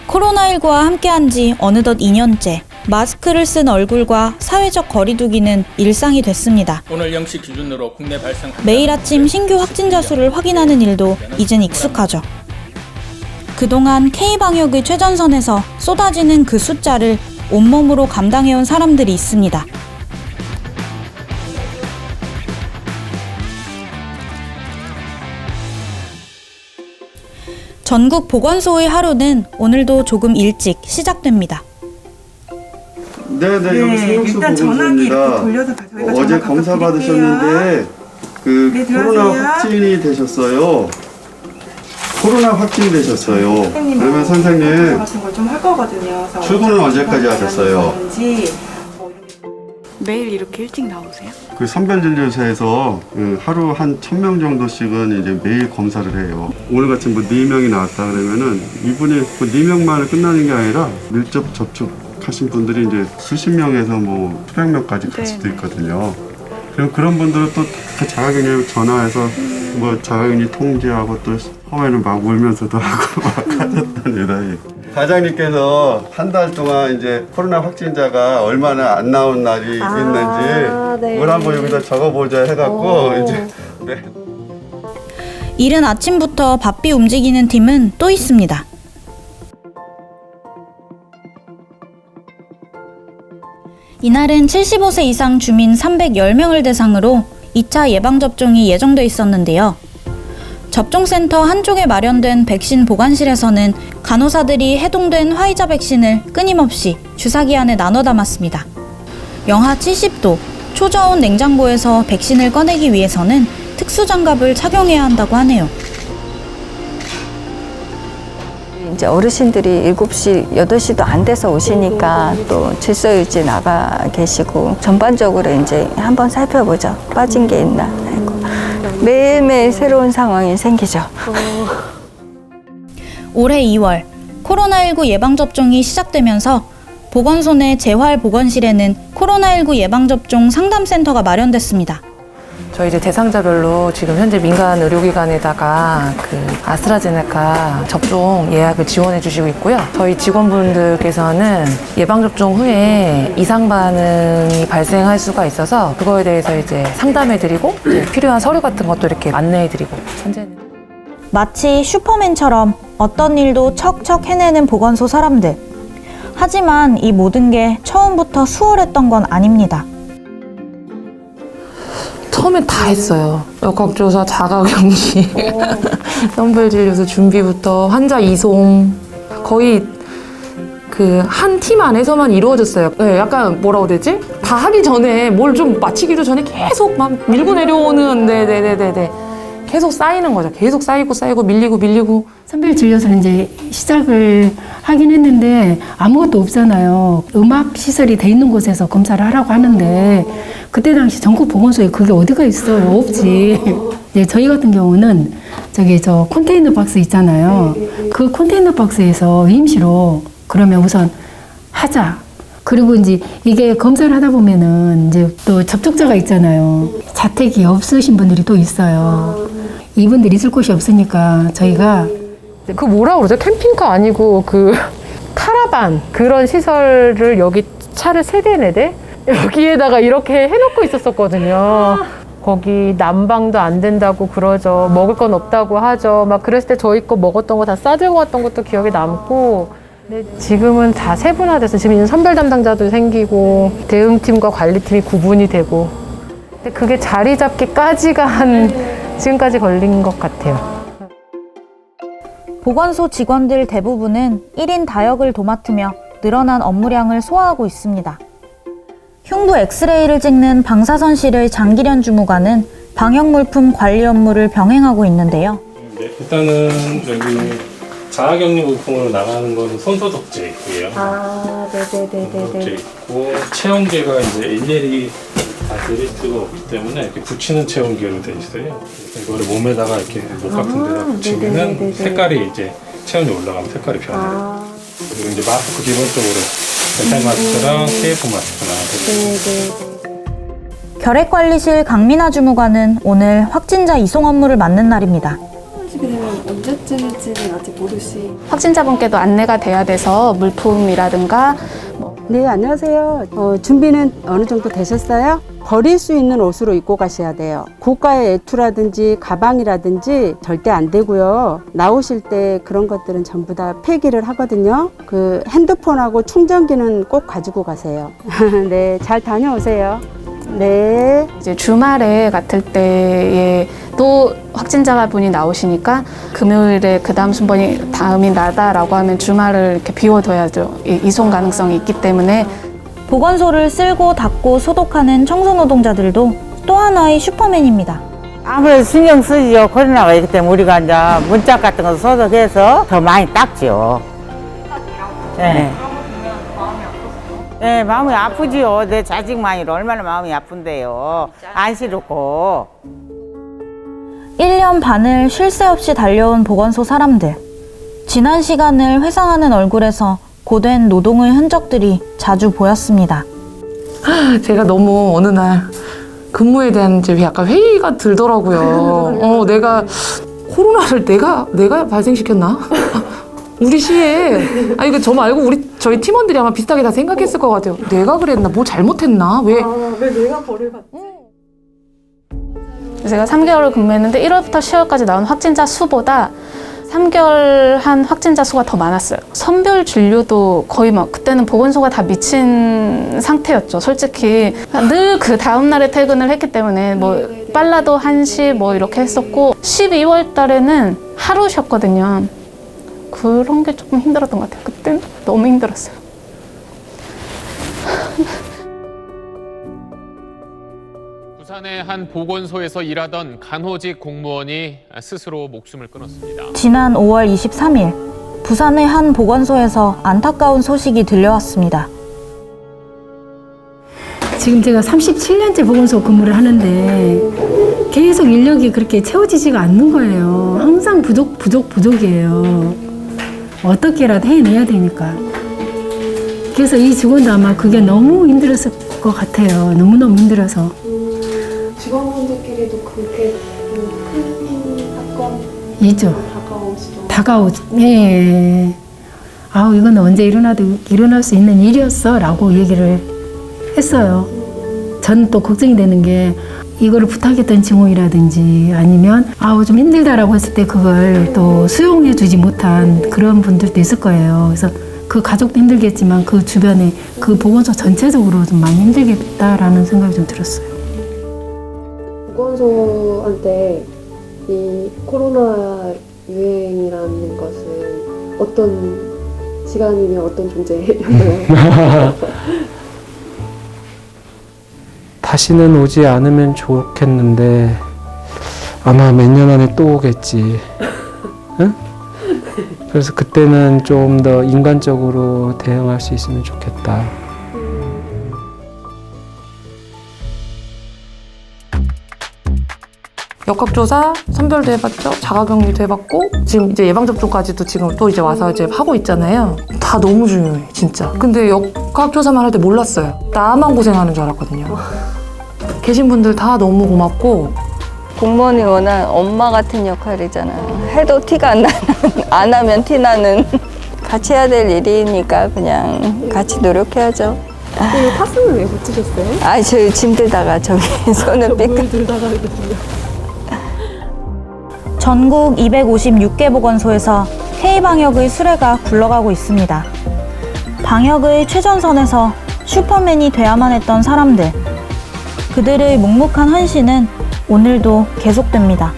코로나19와 함께한 지 어느덧 2년째. 마스크를 쓴 얼굴과 사회적 거리두기는 일상이 됐습니다. 오늘 0시 기준으로 국내 발생 매일 아침 신규 확진자 수를 확인하는 일도 이젠 익숙하죠. 그동안 K방역의 최전선에서 쏟아지는 그 숫자를 온몸으로 감당해온 사람들이 있습니다. 전국 보건소의 하루는 오늘도 조금 일찍 시작됩니다. 네네, 여기 성역수 보건소입니다. 어제 검사 받으셨는데 코로나 확진이 되셨어요. 코로나 확진되셨어요. 그러면 선생님 같은 걸 좀 할 거거든요. 출근은 언제까지 하셨어요? 매일 이렇게 일찍 나오세요? 그 선별진료소에서 하루 한 1000명 정도씩은 이제 매일 검사를 해요. 오늘 같이 뭐 4명이 나왔다 그러면은 이분이 그 4명만에 끝나는 게 아니라 밀접 접촉하신 분들이 이제 수십 명에서 뭐 수백 명까지 갈 수도 있거든요. 그럼 그런 분들은 또 자가격리 전화해서 뭐 자가격리 통지하고 또 처음에는 막 울면서도 하고 막 하셨답니다. 과장님께서 한 달 동안 이제 코로나 확진자가 얼마나 안 나온 날이 있는지 네. 뭘 한번 여기다 적어보자 해갖고 이제 네. 이른 아침부터 바삐 움직이는 팀은 또 있습니다. 이날은 75세 이상 주민 310명을 대상으로 2차 예방접종이 예정돼 있었는데요. 접종센터 한쪽에 마련된 백신 보관실에서는 간호사들이 해동된 화이자 백신을 끊임없이 주사기 안에 나눠 담았습니다. 영하 70도, 초저온 냉장고에서 백신을 꺼내기 위해서는 특수장갑을 착용해야 한다고 하네요. 이제 어르신들이 7시, 8시도 안 돼서 오시니까 또 질서유지 나가 계시고 전반적으로 이제 한번 살펴보죠. 빠진 게 있나. 매일매일 새로운 상황이 생기죠. 올해 2월 코로나19 예방접종이 시작되면서 보건소 내 재활보건실에는 코로나19 예방접종 상담센터가 마련됐습니다. 저희 이제 대상자별로 지금 현재 민간 의료기관에다가 그 아스트라제네카 접종 예약을 지원해 주시고 있고요. 저희 직원분들께서는 예방접종 후에 이상 반응이 발생할 수가 있어서 그거에 대해서 이제 상담해 드리고 필요한 서류 같은 것도 이렇게 안내해 드리고 현재는 마치 슈퍼맨처럼 어떤 일도 척척 해내는 보건소 사람들. 하지만 이 모든 게 처음부터 수월했던 건 아닙니다. 처음엔 다 했어요. 역학조사, 자가격리, 선별진료소 준비부터 환자 이송 거의 그 한 팀 안에서만 이루어졌어요. 네, 약간 뭐라고 해야 되지? 다 하기 전에 뭘 좀 마치기도 전에 계속 막 밀고 내려오는 네네네네 계속 쌓이는 거죠. 계속 쌓이고 밀리고 선별진료소는 이제 시작을 하긴 했는데 아무것도 없잖아요. 음압 시설이 돼 있는 곳에서 검사를 하라고 하는데 그때 당시 전국 보건소에 그게 어디가 있어요? 없지. 네, 저희 같은 경우는 저 컨테이너 박스 있잖아요. 그 컨테이너 박스에서 임시로 그러면 우선 하자. 그리고 이제 이게 검사를 하다 보면은 이제 또 접촉자가 있잖아요. 자택이 없으신 분들이 또 있어요. 이분들이 있을 곳이 없으니까 저희가 그 뭐라 그러죠? 캠핑카 아니고 그 카라반 그런 시설을 여기 차를 3대 4대 여기에다가 이렇게 해놓고 있었거든요. 거기 난방도 안 된다고 그러죠. 먹을 건 없다고 하죠. 막 그랬을 때 저희 거 먹었던 거 다 싸들고 왔던 것도 기억에 남고. 근데 지금은 다 세분화돼서 지금 선별 담당자도 생기고 대응팀과 관리팀이 구분이 되고. 근데 그게 자리 잡기까지가 지금까지 걸린 것 같아요. 보건소 직원들 대부분은 1인 다역을 도맡으며 늘어난 업무량을 소화하고 있습니다. 흉부 엑스레이를 찍는 방사선실의 장기련 주무관은 방역물품 관리 업무를 병행하고 있는데요. 네, 일단은 여기 자가격리 물품으로 나가는 거는 손소독제이고요. 손소독제 있고 체온계가 이제 일일이 다 드릴 수가 없기 때문에 이렇게 붙이는 체온계로 돼 있어요. 그래서 이거를 몸에다가 이렇게 목 같은 데다 붙이면은 색깔이 이제 체온이 올라가면 색깔이 변해요. 그리고 이제 마스크 기본적으로 멘탈 마스크랑 KF 마스크랑 결핵관리실 강민아 주무관은 오늘 확진자 이송 업무를 맡는 날입니다. 언제쯤일지는 아직 확진자분께도 안내가 돼야 돼서 물품이라든가 네, 안녕하세요. 준비는 어느 정도 되셨어요? 버릴 수 있는 옷으로 입고 가셔야 돼요. 고가의 외투라든지 가방이라든지 절대 안 되고요. 나오실 때 그런 것들은 전부 다 폐기를 하거든요. 그 핸드폰하고 충전기는 꼭 가지고 가세요. 네, 잘 다녀오세요. 네. 이제 주말에 같을 때에 또 확진자 분이 나오시니까 금요일에 그 다음 순번이 다음이 나다라고 하면 주말을 이렇게 비워둬야죠. 이송 가능성이 있기 때문에. 보건소를 쓸고 닦고 소독하는 청소 노동자들도 또 하나의 슈퍼맨입니다. 아무래도 신경 쓰지요. 코로나가 있기 때문에 우리가 이제 문짝 같은 거 소독해서 더 많이 닦죠. 네. 네, 마음이 아프지요. 내 자식만이로 얼마나 마음이 아픈데요. 안쓰럽고. 1년 반을 쉴 새 없이 달려온 보건소 사람들. 지난 시간을 회상하는 얼굴에서 고된 노동의 흔적들이 자주 보였습니다. 제가 너무 어느 날 근무에 대한 이제 약간 회의가 들더라고요. 내가 코로나를 내가 발생시켰나? 우리 시에 아니 저 말고 저희 팀원들이 아마 비슷하게 다 생각했을 것 같아요. 내가 그랬나? 뭐 잘못했나? 왜 내가 벌을 받지? 제가 3개월을 근무했는데 1월부터 10월까지 나온 확진자 수보다 3개월 한 확진자 수가 더 많았어요. 선별 진료도 거의 막 그때는 보건소가 다 미친 상태였죠. 솔직히 늘 그 다음 날에 퇴근을 했기 때문에 뭐 빨라도 1시 뭐 이렇게 했었고 12월 달에는 하루 쉬었거든요. 그런 게 조금 힘들었던 것 같아요. 그때는 너무 힘들었어요. 부산의 한 보건소에서 일하던 간호직 공무원이 스스로 목숨을 끊었습니다. 지난 5월 23일 부산의 한 보건소에서 안타까운 소식이 들려왔습니다. 지금 제가 37년째 보건소 근무를 하는데 계속 인력이 그렇게 채워지지가 않는 거예요. 항상 부족이에요. 어떻게라도 해내야 되니까. 그래서 이 직원도 아마 그게 너무 힘들었을 것 같아요. 너무너무 힘들어서. 직원분들끼리도 그렇게 큰 사건 있죠. 다가오죠. 예. 아우 이건 언제 일어날 수 있는 일이었어 라고 얘기를 했어요. 저는 또 걱정이 되는 게 이거를 부탁했던 직원이라든지 아니면 아우 좀 힘들다라고 했을 때 그걸 또 수용해 주지 못한 그런 분들도 있을 거예요. 그래서 그 가족도 힘들겠지만 그 주변에 그 보건소 전체적으로 좀 많이 힘들겠다라는 생각이 좀 들었어요. 보건소한테 이 코로나 유행이라는 것은 어떤 시간이며 어떤 존재였나요? 다시는 오지 않으면 좋겠는데 아마 몇 년 안에 또 오겠지. 응? 그래서 그때는 좀 더 인간적으로 대응할 수 있으면 좋겠다. 역학조사 선별도 해봤죠. 자가격리도 해봤고 지금 이제 예방접종까지도 지금 또 이제 와서 이제 하고 있잖아요. 다 너무 중요해 진짜. 근데 역학조사만 할 때 몰랐어요. 나만 고생하는 줄 알았거든요. 계신 분들 다 너무 고맙고. 공무원이 워낙 엄마 같은 역할이잖아요. 해도 티가 안 나는, 안 하면 티 나는. 같이 해야 될 일이니까 그냥 같이 노력해야죠. 이거 파스는 왜 붙이셨어요? 아, 저 짐 들다가 저기 손을 삐끗. 뭘 들다가 그러거든요. 전국 256개 보건소에서 K방역의 수레가 굴러가고 있습니다. 방역의 최전선에서 슈퍼맨이 돼야만 했던 사람들. 그들의 묵묵한 헌신은 오늘도 계속됩니다.